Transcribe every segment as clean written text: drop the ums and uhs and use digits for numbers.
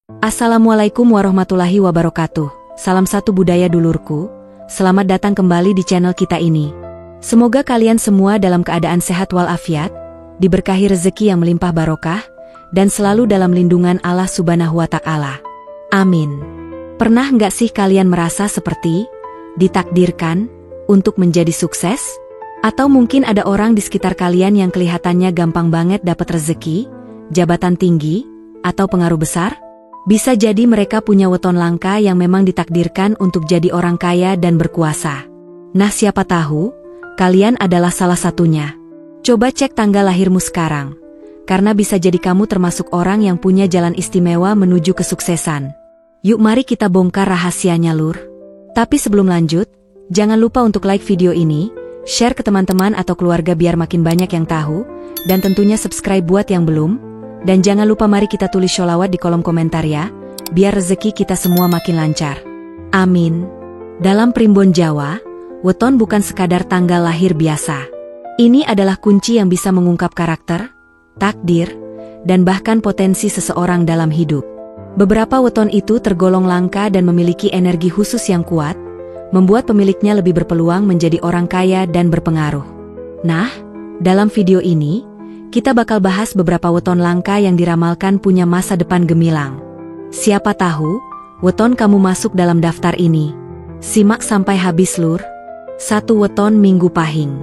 Assalamualaikum warahmatullahi wabarakatuh. Salam satu budaya dulurku. Selamat datang kembali di channel kita ini. Semoga kalian semua dalam keadaan sehat walafiat, diberkahi rezeki yang melimpah barokah, dan selalu dalam lindungan Allah Subhanahu wa Ta'ala. Amin. Pernah nggak sih kalian merasa seperti ditakdirkan untuk menjadi sukses? Atau mungkin ada orang di sekitar kalian yang kelihatannya gampang banget dapat rezeki, jabatan tinggi, atau pengaruh besar? Bisa jadi mereka punya weton langka yang memang ditakdirkan untuk jadi orang kaya dan berkuasa. Nah, siapa tahu kalian adalah salah satunya. Coba cek tanggal lahirmu sekarang, karena bisa jadi kamu termasuk orang yang punya jalan istimewa menuju kesuksesan. Yuk mari kita bongkar rahasianya lur. Tapi sebelum lanjut, jangan lupa untuk like video ini, share ke teman-teman atau keluarga biar makin banyak yang tahu, dan tentunya subscribe buat yang belum. Dan jangan lupa mari kita tulis sholawat di kolom komentar ya, biar rezeki kita semua makin lancar. Amin. Dalam primbon Jawa, weton bukan sekadar tanggal lahir biasa. Ini adalah kunci yang bisa mengungkap karakter, takdir, dan bahkan potensi seseorang dalam hidup. Beberapa weton itu tergolong langka dan memiliki energi khusus yang kuat, membuat pemiliknya lebih berpeluang menjadi orang kaya dan berpengaruh. Nah, dalam video ini, kita bakal bahas beberapa weton langka yang diramalkan punya masa depan gemilang. Siapa tahu, weton kamu masuk dalam daftar ini. Simak sampai habis lur. 1. Weton Minggu Pahing.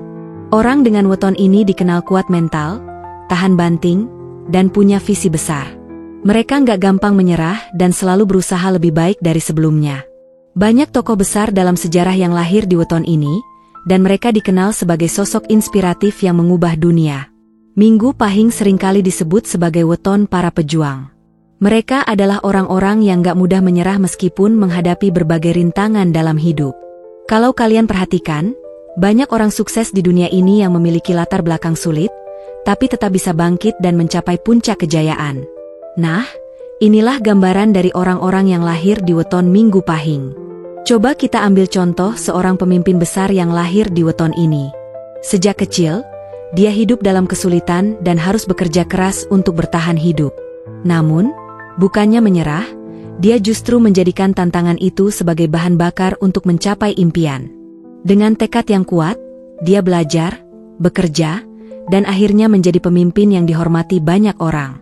Orang dengan weton ini dikenal kuat mental, tahan banting, dan punya visi besar. Mereka nggak gampang menyerah dan selalu berusaha lebih baik dari sebelumnya. Banyak tokoh besar dalam sejarah yang lahir di weton ini, dan mereka dikenal sebagai sosok inspiratif yang mengubah dunia. Minggu Pahing seringkali disebut sebagai weton para pejuang. Mereka adalah orang-orang yang gak mudah menyerah meskipun menghadapi berbagai rintangan dalam hidup. Kalau kalian perhatikan, banyak orang sukses di dunia ini yang memiliki latar belakang sulit, tapi tetap bisa bangkit dan mencapai puncak kejayaan. Nah, inilah gambaran dari orang-orang yang lahir di weton Minggu Pahing. Coba kita ambil contoh seorang pemimpin besar yang lahir di weton ini. Sejak kecil, dia hidup dalam kesulitan dan harus bekerja keras untuk bertahan hidup. Namun, bukannya menyerah, dia justru menjadikan tantangan itu sebagai bahan bakar untuk mencapai impian. Dengan tekad yang kuat, dia belajar, bekerja, dan akhirnya menjadi pemimpin yang dihormati banyak orang.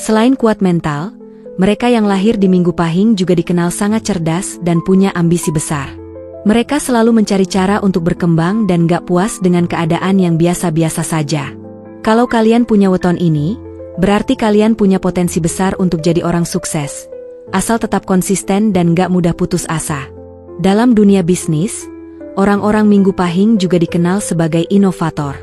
Selain kuat mental, mereka yang lahir di Minggu Pahing juga dikenal sangat cerdas dan punya ambisi besar. Mereka selalu mencari cara untuk berkembang dan gak puas dengan keadaan yang biasa-biasa saja. Kalau kalian punya weton ini, berarti kalian punya potensi besar untuk jadi orang sukses. Asal tetap konsisten dan gak mudah putus asa. Dalam dunia bisnis, orang-orang Minggu Pahing juga dikenal sebagai inovator.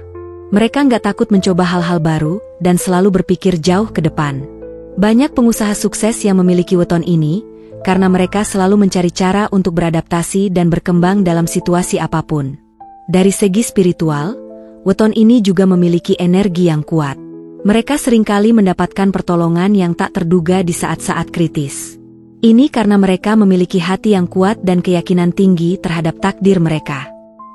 Mereka gak takut mencoba hal-hal baru dan selalu berpikir jauh ke depan. Banyak pengusaha sukses yang memiliki weton ini, karena mereka selalu mencari cara untuk beradaptasi dan berkembang dalam situasi apapun. Dari segi spiritual, weton ini juga memiliki energi yang kuat. Mereka seringkali mendapatkan pertolongan yang tak terduga di saat-saat kritis. Ini karena mereka memiliki hati yang kuat dan keyakinan tinggi terhadap takdir mereka.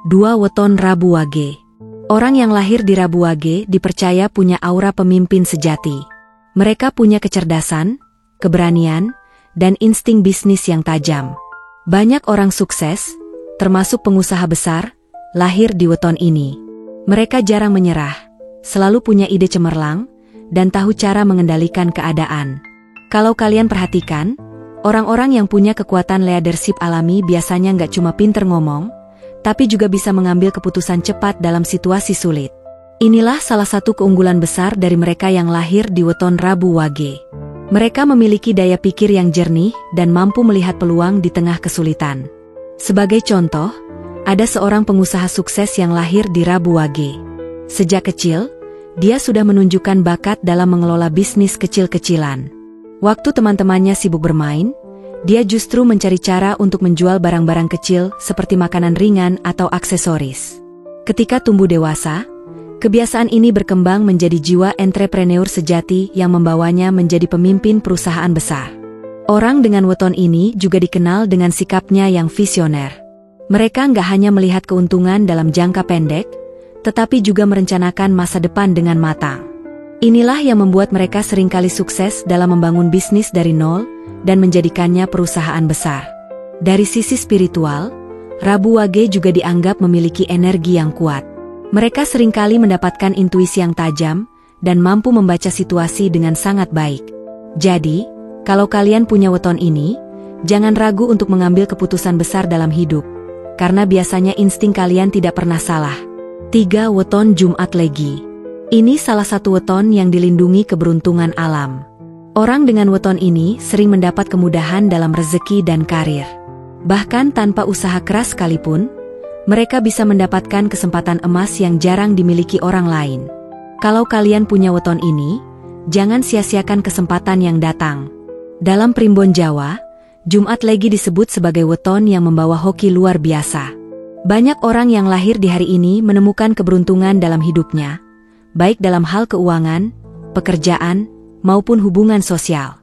2. Weton Rabu Wage. Orang yang lahir di Rabu Wage dipercaya punya aura pemimpin sejati. Mereka punya kecerdasan, keberanian, dan insting bisnis yang tajam. Banyak orang sukses, termasuk pengusaha besar, lahir di weton ini. Mereka jarang menyerah, selalu punya ide cemerlang, dan tahu cara mengendalikan keadaan. Kalau kalian perhatikan, orang-orang yang punya kekuatan leadership alami biasanya nggak cuma pinter ngomong, tapi juga bisa mengambil keputusan cepat dalam situasi sulit. Inilah salah satu keunggulan besar dari mereka yang lahir di weton Rabu Wage. Mereka memiliki daya pikir yang jernih dan mampu melihat peluang di tengah kesulitan. Sebagai contoh, ada seorang pengusaha sukses yang lahir di Rabu Wage. Sejak kecil, dia sudah menunjukkan bakat dalam mengelola bisnis kecil-kecilan. Waktu teman-temannya sibuk bermain, dia justru mencari cara untuk menjual barang-barang kecil seperti makanan ringan atau aksesoris. Ketika tumbuh dewasa, kebiasaan ini berkembang menjadi jiwa entrepreneur sejati yang membawanya menjadi pemimpin perusahaan besar. Orang dengan weton ini juga dikenal dengan sikapnya yang visioner. Mereka nggak hanya melihat keuntungan dalam jangka pendek, tetapi juga merencanakan masa depan dengan matang. Inilah yang membuat mereka seringkali sukses dalam membangun bisnis dari nol, dan menjadikannya perusahaan besar. Dari sisi spiritual, Rabu Wage juga dianggap memiliki energi yang kuat. Mereka seringkali mendapatkan intuisi yang tajam dan mampu membaca situasi dengan sangat baik. Jadi, kalau kalian punya weton ini, jangan ragu untuk mengambil keputusan besar dalam hidup, karena biasanya insting kalian tidak pernah salah. 3. Weton Jumat Legi. Ini salah satu weton yang dilindungi keberuntungan alam. Orang dengan weton ini sering mendapat kemudahan dalam rezeki dan karir. Bahkan tanpa usaha keras sekalipun, mereka bisa mendapatkan kesempatan emas yang jarang dimiliki orang lain. Kalau kalian punya weton ini, jangan sia-siakan kesempatan yang datang. Dalam primbon Jawa, Jumat Legi disebut sebagai weton yang membawa hoki luar biasa. Banyak orang yang lahir di hari ini menemukan keberuntungan dalam hidupnya, baik dalam hal keuangan, pekerjaan, maupun hubungan sosial.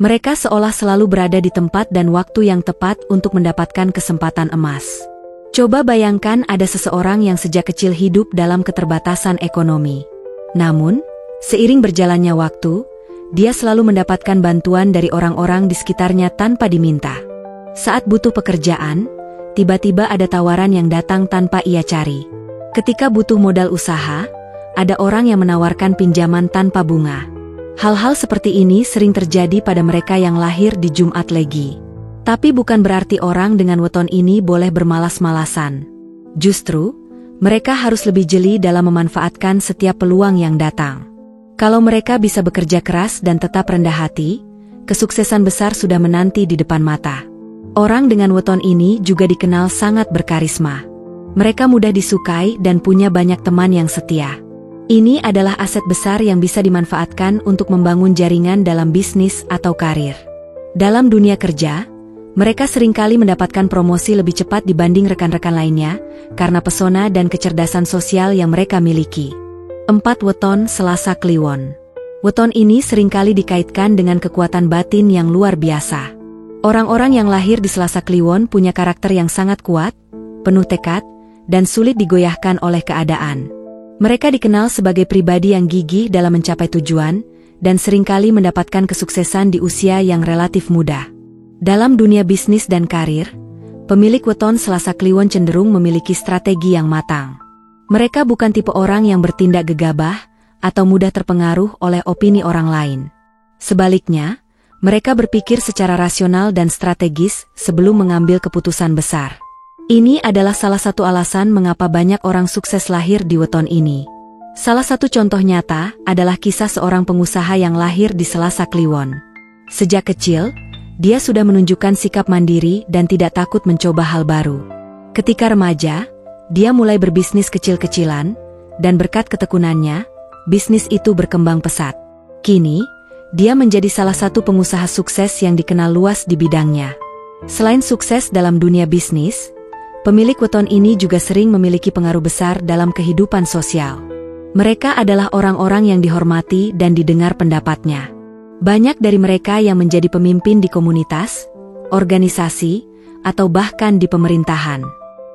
Mereka seolah selalu berada di tempat dan waktu yang tepat untuk mendapatkan kesempatan emas. Coba bayangkan ada seseorang yang sejak kecil hidup dalam keterbatasan ekonomi. Namun, seiring berjalannya waktu, dia selalu mendapatkan bantuan dari orang-orang di sekitarnya tanpa diminta. Saat butuh pekerjaan, tiba-tiba ada tawaran yang datang tanpa ia cari. Ketika butuh modal usaha, ada orang yang menawarkan pinjaman tanpa bunga. Hal-hal seperti ini sering terjadi pada mereka yang lahir di Jumat Legi. Tapi bukan berarti orang dengan weton ini boleh bermalas-malasan. Justru, mereka harus lebih jeli dalam memanfaatkan setiap peluang yang datang. Kalau mereka bisa bekerja keras dan tetap rendah hati, kesuksesan besar sudah menanti di depan mata. Orang dengan weton ini juga dikenal sangat berkarisma. Mereka mudah disukai dan punya banyak teman yang setia. Ini adalah aset besar yang bisa dimanfaatkan untuk membangun jaringan dalam bisnis atau karir. Dalam dunia kerja, mereka seringkali mendapatkan promosi lebih cepat dibanding rekan-rekan lainnya, karena pesona dan kecerdasan sosial yang mereka miliki. 4. Weton Selasa Kliwon. Weton ini seringkali dikaitkan dengan kekuatan batin yang luar biasa. Orang-orang yang lahir di Selasa Kliwon punya karakter yang sangat kuat, penuh tekad, dan sulit digoyahkan oleh keadaan. Mereka dikenal sebagai pribadi yang gigih dalam mencapai tujuan, dan seringkali mendapatkan kesuksesan di usia yang relatif muda. Dalam dunia bisnis dan karir, pemilik weton Selasa Kliwon cenderung memiliki strategi yang matang. Mereka bukan tipe orang yang bertindak gegabah, atau mudah terpengaruh oleh opini orang lain. Sebaliknya, mereka berpikir secara rasional dan strategis sebelum mengambil keputusan besar. Ini adalah salah satu alasan mengapa banyak orang sukses lahir di weton ini. Salah satu contoh nyata adalah kisah seorang pengusaha yang lahir di Selasa Kliwon. Sejak kecil, dia sudah menunjukkan sikap mandiri dan tidak takut mencoba hal baru. Ketika remaja, dia mulai berbisnis kecil-kecilan, dan berkat ketekunannya, bisnis itu berkembang pesat. Kini, dia menjadi salah satu pengusaha sukses yang dikenal luas di bidangnya. Selain sukses dalam dunia bisnis, pemilik weton ini juga sering memiliki pengaruh besar dalam kehidupan sosial. Mereka adalah orang-orang yang dihormati dan didengar pendapatnya. Banyak dari mereka yang menjadi pemimpin di komunitas, organisasi, atau bahkan di pemerintahan.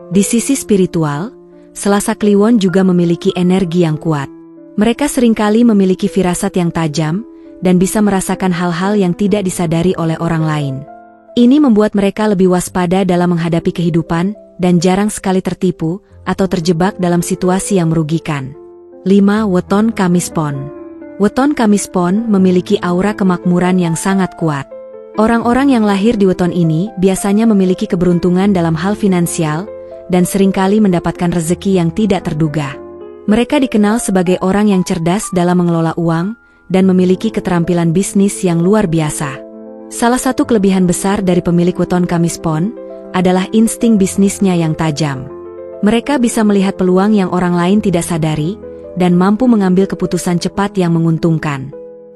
Di sisi spiritual, Selasa Kliwon juga memiliki energi yang kuat. Mereka seringkali memiliki firasat yang tajam, dan bisa merasakan hal-hal yang tidak disadari oleh orang lain. Ini membuat mereka lebih waspada dalam menghadapi kehidupan, dan jarang sekali tertipu atau terjebak dalam situasi yang merugikan. 5. Weton Kamis Pon. Weton Kamis Pon memiliki aura kemakmuran yang sangat kuat. Orang-orang yang lahir di weton ini biasanya memiliki keberuntungan dalam hal finansial, dan seringkali mendapatkan rezeki yang tidak terduga. Mereka dikenal sebagai orang yang cerdas dalam mengelola uang, dan memiliki keterampilan bisnis yang luar biasa. Salah satu kelebihan besar dari pemilik weton Kamis Pon adalah insting bisnisnya yang tajam. Mereka bisa melihat peluang yang orang lain tidak sadari, dan mampu mengambil keputusan cepat yang menguntungkan.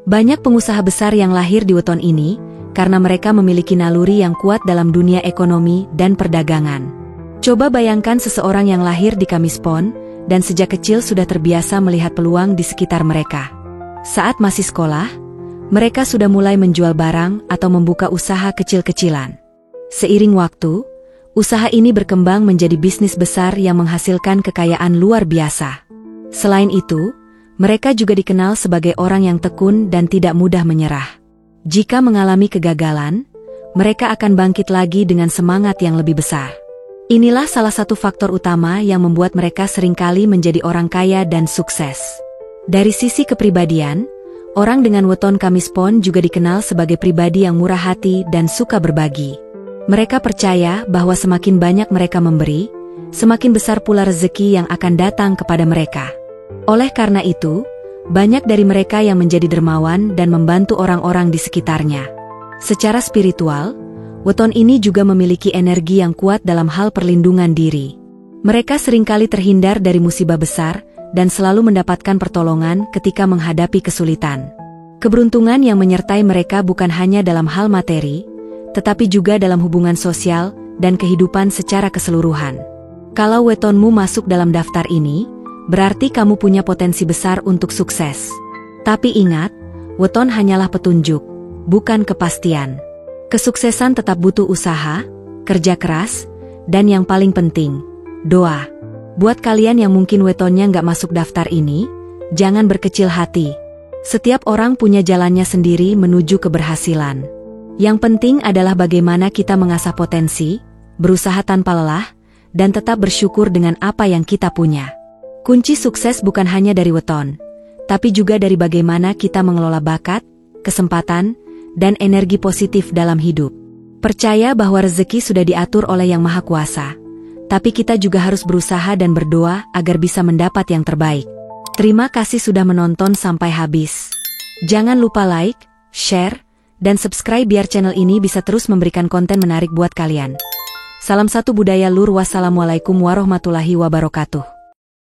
Banyak pengusaha besar yang lahir di weton ini, karena mereka memiliki naluri yang kuat dalam dunia ekonomi dan perdagangan. Coba bayangkan seseorang yang lahir di Kamis Pon, dan sejak kecil sudah terbiasa melihat peluang di sekitar mereka. Saat masih sekolah, mereka sudah mulai menjual barang atau membuka usaha kecil-kecilan. Seiring waktu, usaha ini berkembang menjadi bisnis besar yang menghasilkan kekayaan luar biasa. Selain itu, mereka juga dikenal sebagai orang yang tekun dan tidak mudah menyerah. Jika mengalami kegagalan, mereka akan bangkit lagi dengan semangat yang lebih besar. Inilah salah satu faktor utama yang membuat mereka seringkali menjadi orang kaya dan sukses. Dari sisi kepribadian, orang dengan weton Kamis Pon juga dikenal sebagai pribadi yang murah hati dan suka berbagi. Mereka percaya bahwa semakin banyak mereka memberi, semakin besar pula rezeki yang akan datang kepada mereka. Oleh karena itu, banyak dari mereka yang menjadi dermawan dan membantu orang-orang di sekitarnya. Secara spiritual, weton ini juga memiliki energi yang kuat dalam hal perlindungan diri. Mereka seringkali terhindar dari musibah besar dan selalu mendapatkan pertolongan ketika menghadapi kesulitan. Keberuntungan yang menyertai mereka bukan hanya dalam hal materi, tetapi juga dalam hubungan sosial dan kehidupan secara keseluruhan. Kalau wetonmu masuk dalam daftar ini, berarti kamu punya potensi besar untuk sukses. Tapi ingat, weton hanyalah petunjuk, bukan kepastian. Kesuksesan tetap butuh usaha, kerja keras, dan yang paling penting, doa. Buat kalian yang mungkin wetonnya nggak masuk daftar ini, jangan berkecil hati. Setiap orang punya jalannya sendiri menuju keberhasilan. Yang penting adalah bagaimana kita mengasah potensi, berusaha tanpa lelah, dan tetap bersyukur dengan apa yang kita punya. Kunci sukses bukan hanya dari weton, tapi juga dari bagaimana kita mengelola bakat, kesempatan, dan energi positif dalam hidup. Percaya bahwa rezeki sudah diatur oleh Yang Maha Kuasa, tapi kita juga harus berusaha dan berdoa agar bisa mendapat yang terbaik. Terima kasih sudah menonton sampai habis. Jangan lupa like, share, dan subscribe biar channel ini bisa terus memberikan konten menarik buat kalian. Salam satu budaya lur, wassalamualaikum warahmatullahi wabarakatuh.